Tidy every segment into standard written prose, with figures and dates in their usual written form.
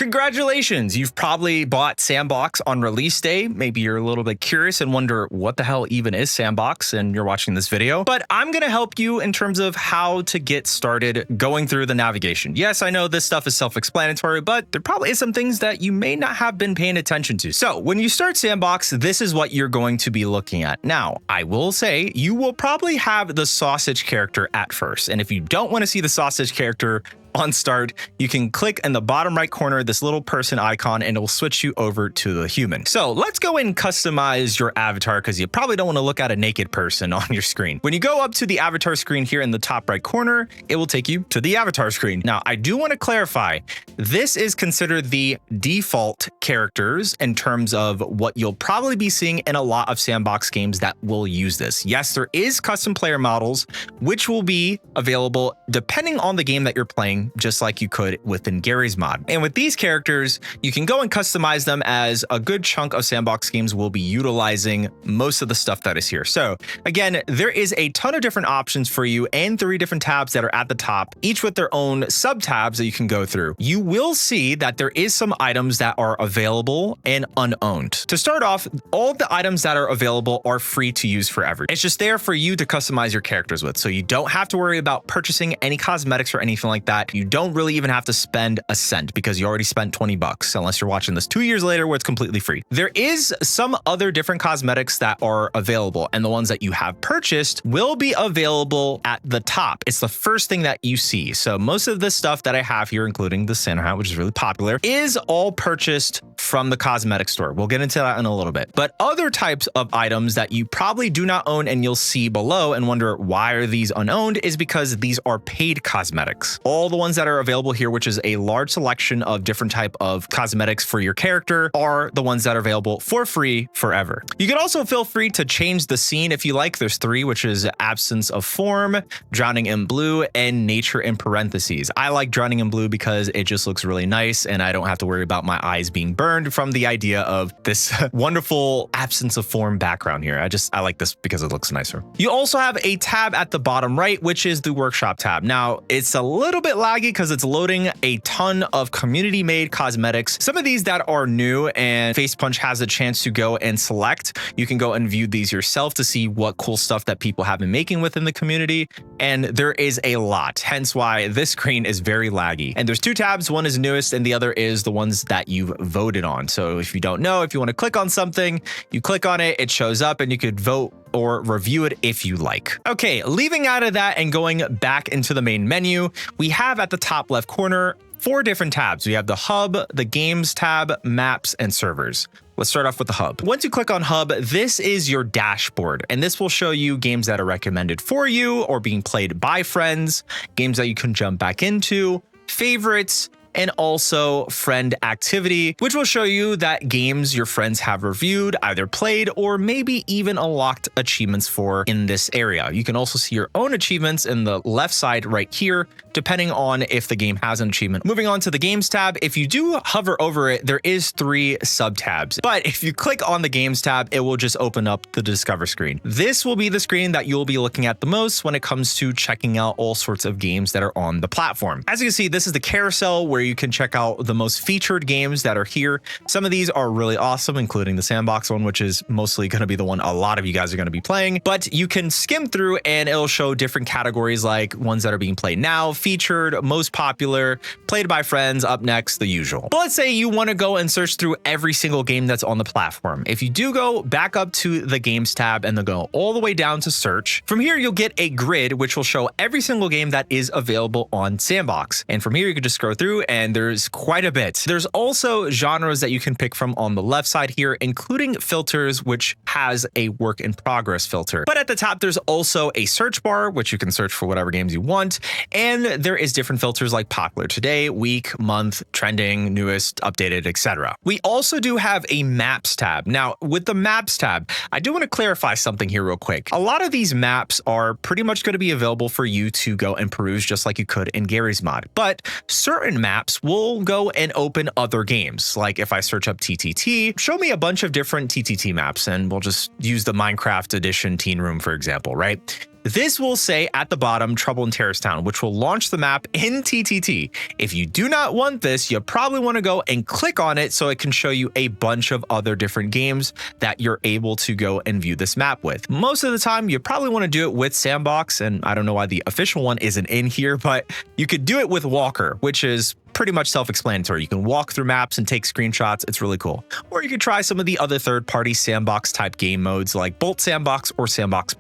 Congratulations! You've probably bought S&box on release day. Maybe you're a little bit curious and wonder what the hell even is S&box and you're watching this video. But I'm going to help you in terms of how to get started going through the navigation. Yes, I know this stuff is self-explanatory, but there probably is some things that you may not have been paying attention to. So when you start S&box, this is what you're going to be looking at. Now, I will say you will probably have the sausage character at first. And if you don't want to see the sausage character on start, you can click in the bottom right corner, this little person icon, and it will switch you over to the human. So let's go and customize your avatar because you probably don't want to look at a naked person on your screen. When you go up to the avatar screen here in the top right corner, it will take you to the avatar screen. Now, I do want to clarify, this is considered the default characters in terms of what you'll probably be seeing in a lot of S&box games that will use this. Yes, there is custom player models, which will be available depending on the game that you're playing, just like you could within Gary's mod. And with these characters, you can go and customize them as a good chunk of S&box games will be utilizing most of the stuff that is here. So again, there is a ton of different options for you and 3 different tabs that are at the top, each with their own sub tabs that you can go through. You will see that there is some items that are available and unowned. To start off, all of the items that are available are free to use forever. It's just there for you to customize your characters with. So you don't have to worry about purchasing any cosmetics or anything like that. You don't really even have to spend a cent because you already spent 20 bucks unless you're watching this 2 years later where it's completely free. There is some other different cosmetics that are available, and the ones that you have purchased will be available at the top. It's the first thing that you see. So most of this stuff that I have here, including the Santa hat, which is really popular, is all purchased from the cosmetic store. We'll get into that in a little bit. But other types of items that you probably do not own and you'll see below and wonder why are these unowned is because these are paid cosmetics. All the ones that are available here, which is a large selection of different type of cosmetics for your character, are the ones that are available for free forever. You can also feel free to change the scene if you like. There's 3, which is absence of form, drowning in blue, and nature in parentheses. I like drowning in blue because it just looks really nice and I don't have to worry about my eyes being burned from the idea of this wonderful absence of form background here. I like this because it looks nicer. You also have a tab at the bottom right, which is the workshop tab. Now, it's a little bit laggy because it's loading a ton of community-made cosmetics. Some of these that are new and Facepunch has a chance to go and select. You can go and view these yourself to see what cool stuff that people have been making within the community. And there is a lot, hence why this screen is very laggy. And there's 2 tabs. One is newest and the other is the ones that you've voted on. So if you don't know, if you want to click on something, you click on it, it shows up and you could vote or review it if you like. Okay, leaving out of that and going back into the main menu, we have at the top left corner 4 different tabs. We have the hub, the games tab, maps, and servers. Let's start off with the hub. Once you click on hub, this is your dashboard, and this will show you games that are recommended for you or being played by friends, games that you can jump back into, favorites, and also friend activity, which will show you that games your friends have reviewed, either played, or maybe even unlocked achievements for in this area. You can also see your own achievements in the left side right here, depending on if the game has an achievement. Moving on to the games tab, if you do hover over it, there is 3 sub tabs. But if you click on the games tab, it will just open up the discover screen. This will be the screen that you'll be looking at the most when it comes to checking out all sorts of games that are on the platform. As you can see, this is the carousel where you can check out the most featured games that are here. Some of these are really awesome, including the S&box one, which is mostly going to be the one a lot of you guys are going to be playing. But you can skim through and it'll show different categories like ones that are being played now, featured, most popular, played by friends, up next, the usual. But let's say you want to go and search through every single game that's on the platform. If you do go back up to the games tab and then go all the way down to search, from here you'll get a grid which will show every single game that is available on S&box. And from here you can just scroll through and there's quite a bit. There's also genres that you can pick from on the left side here, including filters, which has a work in progress filter. But at the top, there's also a search bar, which you can search for whatever games you want. And there is different filters like popular today, week, month, trending, newest, updated, etc. We also do have a maps tab. Now, with the maps tab, I do want to clarify something here real quick. A lot of these maps are pretty much going to be available for you to go and peruse just like you could in Gary's mod. But certain maps will go and open other games. Like if I search up TTT, show me a bunch of different TTT maps, and we'll just use the Minecraft edition teen room, for example, right? this will say at the bottom Trouble in Terrace Town, which will launch the map in TTT. If you do not want this, you probably want to go and click on it so it can show you a bunch of other different games that you're able to go and view this map with. Most of the time, you probably want to do it with S&box, and I don't know why the official one isn't in here, but you could do it with Walker, which is pretty much self-explanatory. You can walk through maps and take screenshots. It's really cool. Or you could try some of the other third-party S&box type game modes like Bolt S&box or S&box++.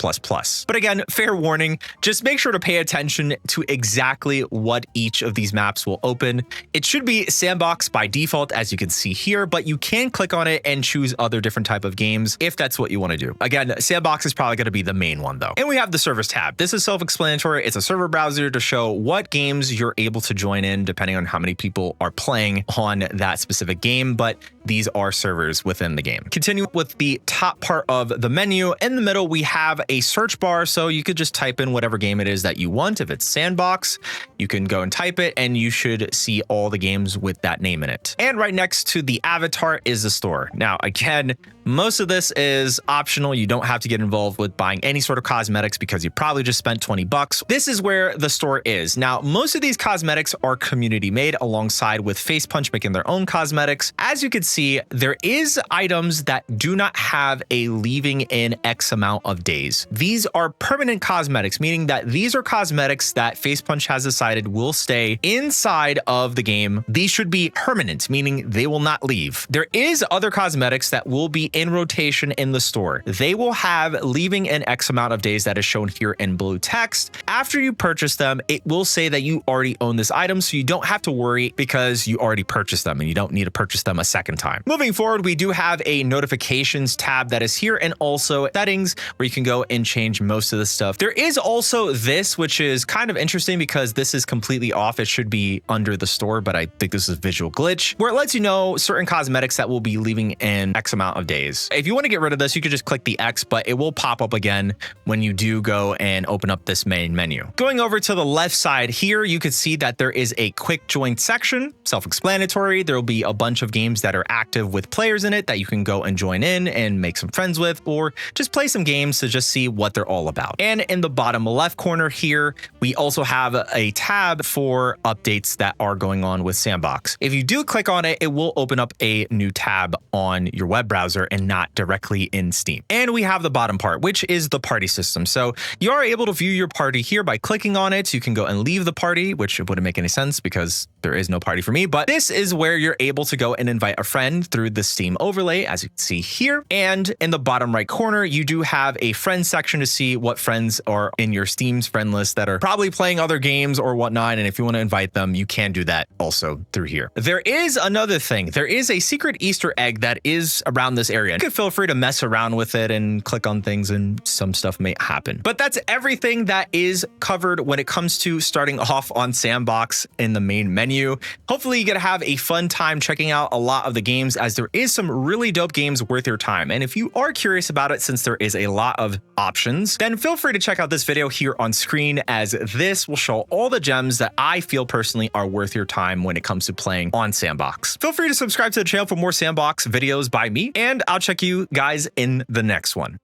But again, fair warning, just make sure to pay attention to exactly what each of these maps will open. It should be S&box by default, as you can see here, but you can click on it and choose other different type of games if that's what you want to do. Again, S&box is probably going to be the main one though. And we have the servers tab. This is self-explanatory. It's a server browser to show what games you're able to join in depending on how many people are playing on that specific game, but these are servers within the game. Continue with the top part of the menu. In the middle, we have a search bar, so you could just type in whatever game it is that you want. If it's S&box, you can go and type it, and you should see all the games with that name in it. And right next to the avatar is the store. Now, again, most of this is optional. You don't have to get involved with buying any sort of cosmetics because you probably just spent 20 bucks. This is where the store is. Now, most of these cosmetics are community made alongside with Face Punch making their own cosmetics. As you can see, there is items that do not have a leaving in X amount of days. These are permanent cosmetics, meaning that these are cosmetics that Face Punch has decided will stay inside of the game. These should be permanent, meaning they will not leave. There is other cosmetics that will be in rotation in the store. They will have leaving in X amount of days that is shown here in blue text. After you purchase them, it will say that you already own this item, so you don't have to worry because you already purchased them and you don't need to purchase them a second time. Moving forward, we do have a notifications tab that is here and also settings where you can go and change most of the stuff. There is also this, which is kind of interesting because this is completely off. It should be under the store, but I think this is a visual glitch where it lets you know certain cosmetics that will be leaving in X amount of days. If you want to get rid of this, you could just click the X, but it will pop up again when you do go and open up this main menu. Going over to the left side here, you can see that there is a quick join section, self-explanatory. There will be a bunch of games that are active with players in it that you can go and join in and make some friends with, or just play some games to just see what they're all about. And in the bottom left corner here, we also have a tab for updates that are going on with S&box. If you do click on it, it will open up a new tab on your web browser and not directly in Steam. And we have the bottom part, which is the party system. So you are able to view your party here by clicking on it. You can go and leave the party, which wouldn't make any sense because there is no party for me, but this is where you're able to go and invite a friend through the Steam overlay, as you can see here. And in the bottom right corner, you do have a friends section to see what friends are in your Steam's friend list that are probably playing other games or whatnot. And if you want to invite them, you can do that also through here. There is another thing. There is a secret Easter egg that is around this area. You can feel free to mess around with it and click on things and some stuff may happen. But that's everything that is covered when it comes to starting off on S&box in the main menu. Hopefully you get to have a fun time checking out a lot of the games, as there is some really dope games worth your time. And if you are curious about it, since there is a lot of options, then feel free to check out this video here on screen, as this will show all the gems that I feel personally are worth your time when it comes to playing on S&box. Feel free to subscribe to the channel for more S&box videos by me, and I'll check you guys in the next one.